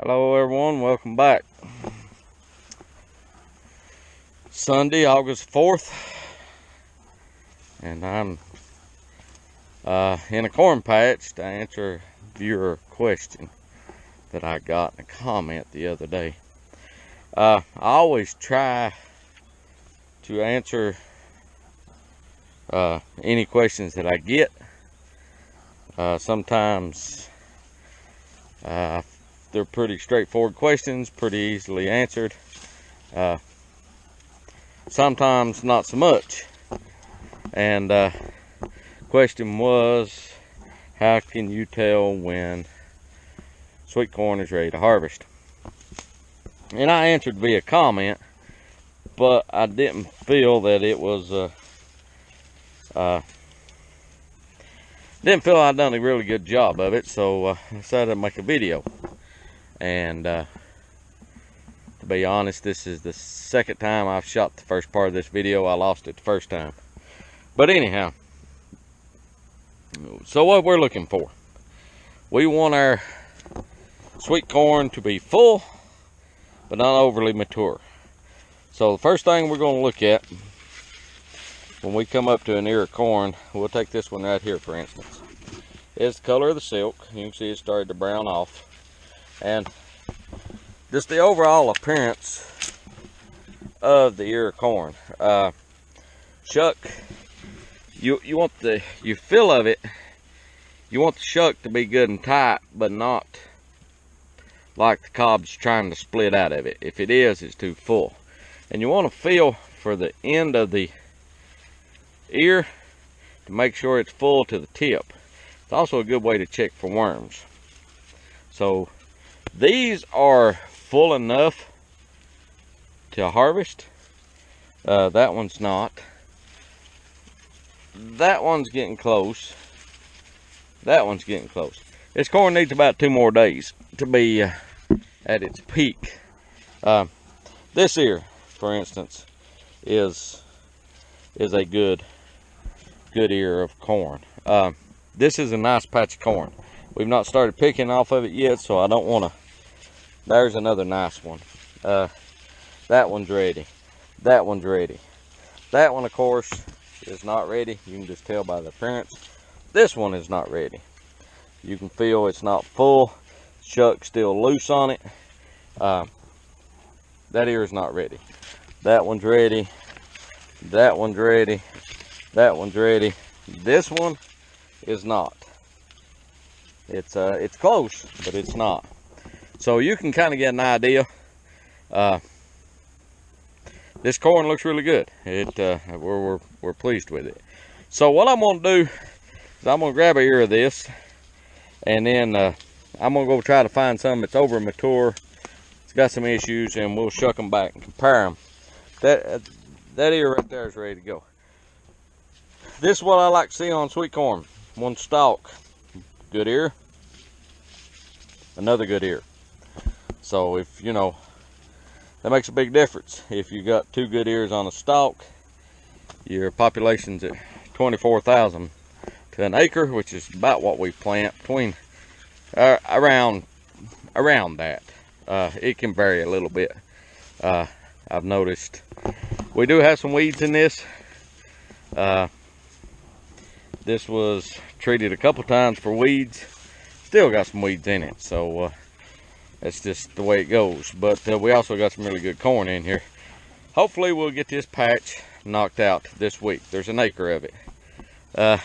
Hello everyone, welcome back. Sunday, August 4th, and I'm in a corn patch to answer your question that I got in a comment the other day. I always try to answer any questions that I get. Sometimes they're pretty straightforward questions, pretty easily answered. Sometimes not so much. And question was, how can you tell when sweet corn is ready to harvest? And I answered via comment, but I didn't feel that it was didn't feel I'd done a really good job of it, so I decided to make a video. And to be honest, this is the second time I've shot the first part of this video. I lost it the first time. But anyhow, so what we're looking for, we want our sweet corn to be full, but not overly mature. So the first thing we're going to look at when we come up to an ear of corn, we'll take this one right here for instance, is the color of the silk. You can see it started to brown off. And just the overall appearance of the ear of corn. Shuck, you want the feel of it, you want the shuck to be good and tight, but not like the cob's trying to split out of it. If it is, it's too full. And you want to feel for the end of the ear to make sure it's full to the tip. It's also a good way to check for worms. So these are full enough to harvest. That one's not. That one's getting close. That one's getting close. This corn needs about 2 more days to be at its peak. This ear, for instance, is a good ear of corn. This is a nice patch of corn. We've not started picking off of it yet, so I don't want to. There's another nice one. That one's ready. That one's ready. That one, of course, is not ready. You can just tell by the appearance. This one is not ready. You can feel it's not full. Shuck's still loose on it. That ear is not ready. That one's ready. That one's ready. That one's ready. This one is not. It's close, but it's not. So you can kind of get an idea. This corn looks really good. We're pleased with it. So what I'm gonna do is I'm gonna grab an ear of this, and then I'm gonna go try to find some that's over mature. It's got some issues, and we'll shuck them back and compare them. That ear right there is ready to go. This is what I like to see on sweet corn. One stalk, good ear, another good ear. So if you know, that makes a big difference. If you got 2 good ears on a stalk, your population's at 24,000 to an acre, which is about what we plant, between around that. It can vary a little bit. I've noticed we do have some weeds in this. This was treated a couple times for weeds. Still got some weeds in it, so that's just the way it goes. But we also got some really good corn in here. Hopefully we'll get this patch knocked out this week. There's an acre of it. You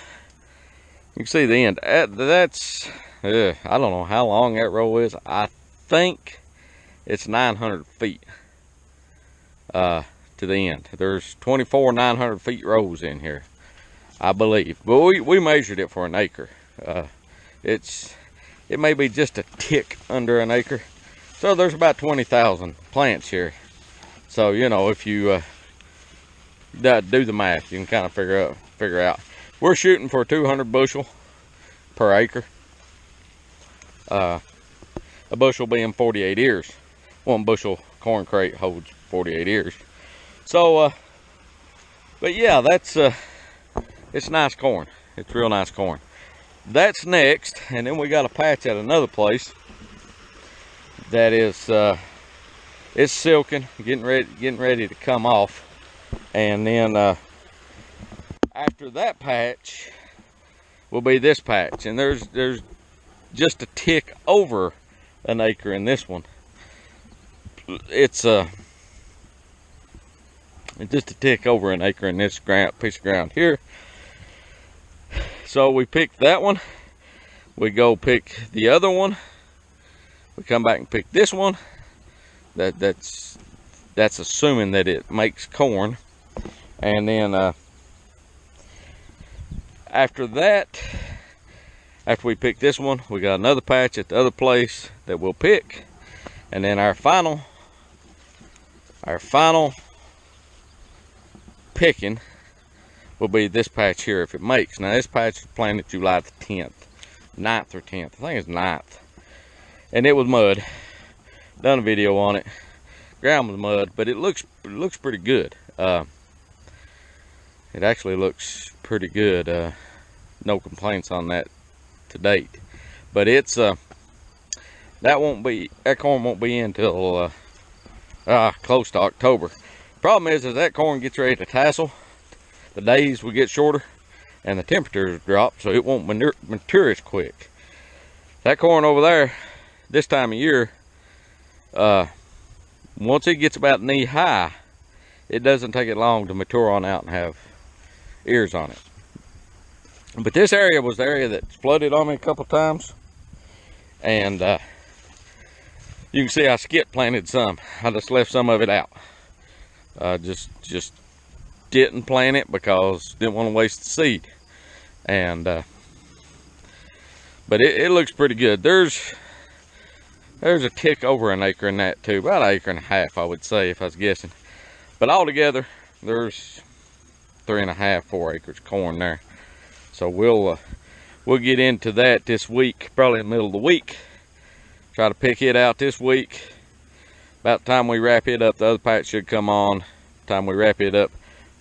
can see the end. That's I don't know how long that row is. I think it's 900 feet to the end. There's 24 900 feet rows in here, I believe. But we measured it for an acre. It may be just a tick under an acre. So there's about 20,000 plants here. So, you know, if you do the math, you can kind of figure out. We're shooting for 200 bushel per acre. A bushel being 48 ears. 1 bushel corn crate holds 48 ears. So, but yeah, that's it's nice corn. It's real nice corn. That's next, and then we got a patch at another place that is it's silking, getting ready to come off. And then after that patch will be this patch, and there's just a tick over an acre in this one. It's just a tick over an acre in this piece of ground here. So we picked that one, we go pick the other one, we come back and pick this one. That's assuming that it makes corn. And then after that, after we pick this one, we got another patch at the other place that we'll pick. And then our final picking will be this patch here if it makes. Now this patch was planted July the 10th, 9th or 10th. I think it's 9th. And it was mud. Done a video on it. Ground was mud, but it looks pretty good. It actually looks pretty good. No complaints on that to date. But it's that corn won't be in until close to October. Problem is that corn gets ready to tassel, the days will get shorter and the temperatures drop, so it won't mature as quick. That corn over there this time of year, once it gets about knee high, it doesn't take it long to mature on out and have ears on it. But this area was the area that's flooded on me a couple times, and you can see I skip planted some. I just left some of it out. Just didn't plant it because didn't want to waste the seed. And but it looks pretty good. There's a tick over an acre in that too, about an acre and a half, I would say, if I was guessing. But altogether, there's 3.5, 4 acres corn there. So we'll get into that this week, probably in the middle of the week. Try to pick it out this week. About the time we wrap it up, the other patch should come on. Time we wrap it up,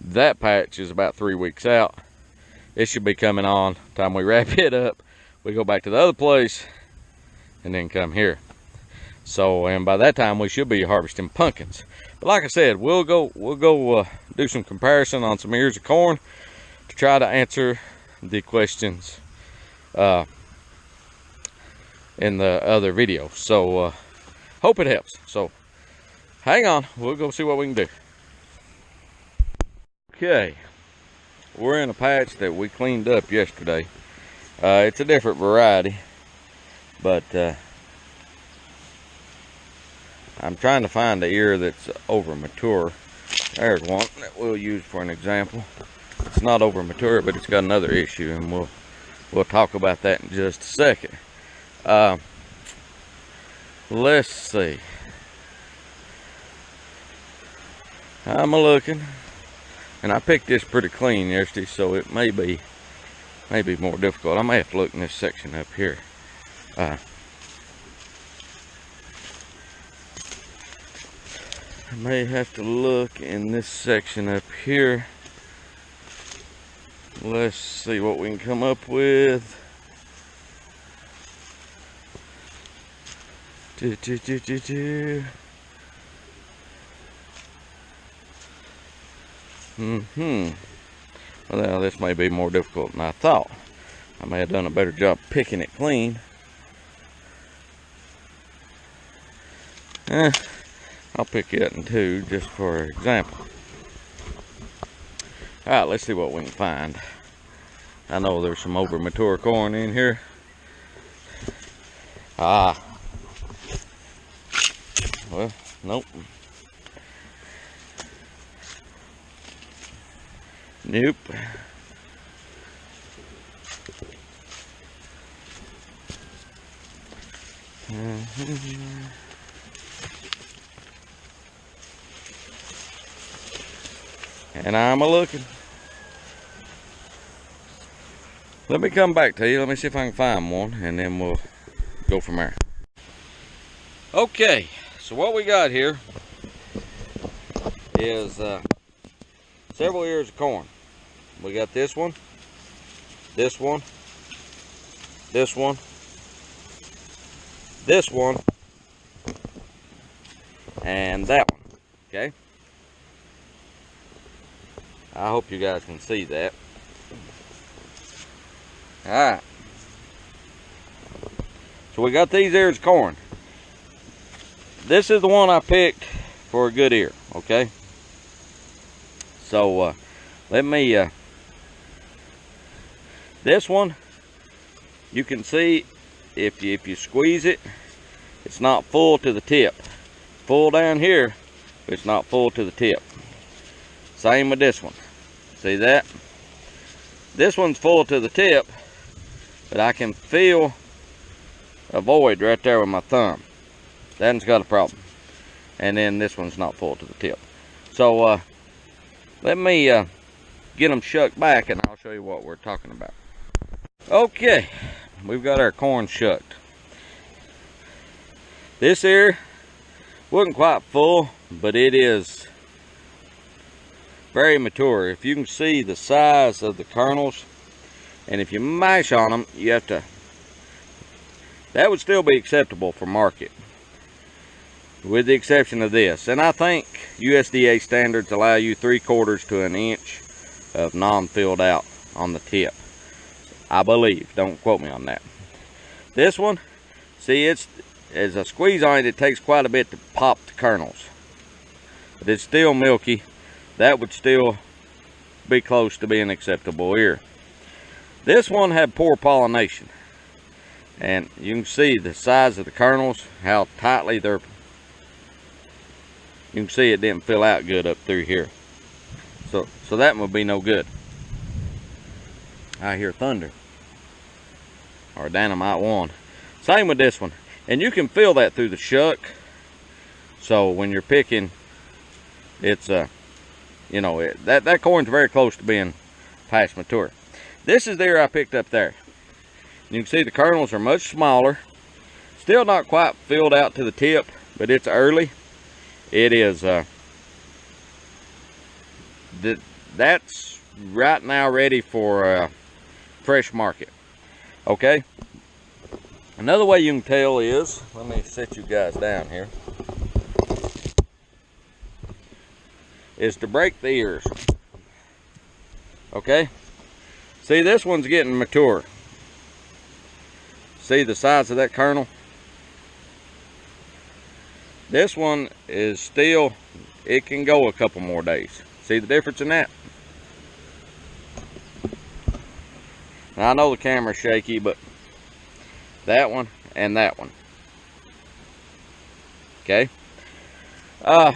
that patch is about 3 weeks out. It should be coming on. Time we wrap it up, we go back to the other place and then come here. So, and by that time we should be harvesting pumpkins. But like I said, we'll go do some comparison on some ears of corn to try to answer the questions in the other video. So hope it helps. So hang on, we'll go see what we can do. Okay, we're in a patch that we cleaned up yesterday. It's a different variety, but I'm trying to find the ear that's over mature. There's one that we'll use for an example. It's not over mature, but it's got another issue, and we'll talk about that in just a second. Let's see. I'm looking, and I picked this pretty clean yesterday, so it may be more difficult. I may have to look in this section up here. I may have to look in this section up here. Let's see what we can come up with. Well, this may be more difficult than I thought. I may have done a better job picking it clean. I'll pick it in two just for example. Alright, let's see what we can find. I know there's some over mature corn in here. Well, nope. Nope. And I'm a-looking. Let me come back to you. Let me see if I can find one, and then we'll go from there. Okay, so what we got here is several ears of corn. We got this one, this one, this one, this one, and that one. Okay, I hope you guys can see that. All right, so we got these ears of corn. This is the one I picked for a good ear. Okay, so let me this one, you can see if you squeeze it, it's not full to the tip. Full down here, but it's not full to the tip. Same with this one. See that? This one's full to the tip, but I can feel a void right there with my thumb. That one's got a problem. And then this one's not full to the tip. So let me get them shucked back and I'll show you what we're talking about. Okay, we've got our corn shucked. This ear wasn't quite full, but it is very mature. If you can see the size of the kernels, and if you mash on them, you have to, that would still be acceptable for market, with the exception of this. And I think USDA standards allow you 3/4 to an inch of non-filled out on the tip, I believe. Don't quote me on that. This one, see, it's as a squeeze on it, it takes quite a bit to pop the kernels, but it's still milky. That would still be close to being acceptable ear. This one had poor pollination, and you can see the size of the kernels, how tightly they're, you can see it didn't fill out good up through here. So that would be no good. I hear thunder, or Dynamite One. Same with this one, and you can feel that through the shuck. So when you're picking, it's you know, that corn's very close to being past mature. This is the ear I picked up there. You can see the kernels are much smaller, still not quite filled out to the tip, but it's early. It is that's right now ready for fresh market. Okay, another way you can tell is, let me set you guys down here, is to break the ears. Okay, see, this one's getting mature. See the size of that kernel? This one is still, it can go a couple more days. See the difference in that? Now, I know the camera's shaky, but that one and that one. Okay. I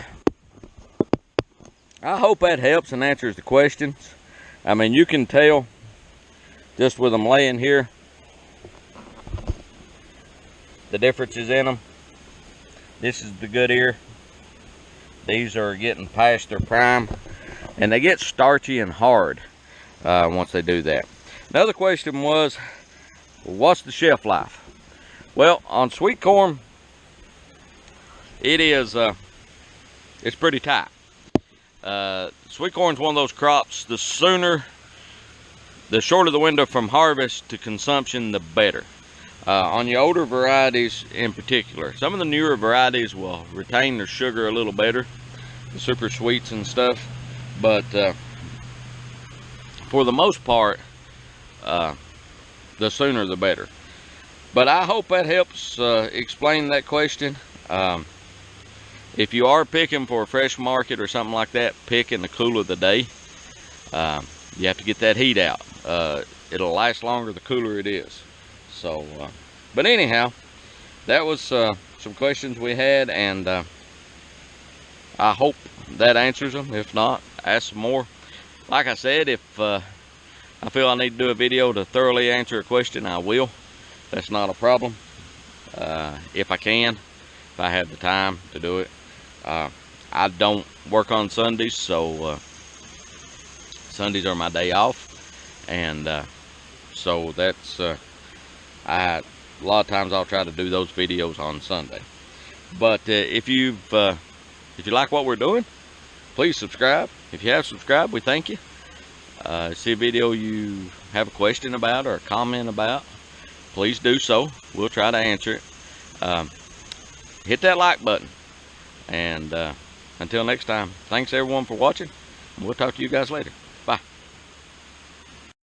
hope that helps and answers the questions. I mean, you can tell just with them laying here the differences in them. This is the good ear. These are getting past their prime, and they get starchy and hard once they do that. Another question was, what's the shelf life? Well, on sweet corn, it is it's pretty tight. Sweet corn's one of those crops, the shorter the window from harvest to consumption, the better. On your older varieties in particular, some of the newer varieties will retain their sugar a little better, the super sweets and stuff, but for the most part, the sooner the better. But I hope that helps explain that question. If you are picking for a fresh market or something like that, pick in the cool of the day. You have to get that heat out. It'll last longer the cooler it is. So, but anyhow, that was some questions we had, and I hope that answers them. If not, ask some more. Like I said, if I feel I need to do a video to thoroughly answer a question, I will. That's not a problem. If I can, if I have the time to do it. I don't work on Sundays, so Sundays are my day off, and so that's a lot of times I'll try to do those videos on Sunday. But if you like what we're doing, please subscribe. If you have subscribed, we thank you. See a video you have a question about or a comment about, please do so. We'll try to answer it. Hit that like button. And until next time, thanks everyone for watching. We'll talk to you guys later. Bye.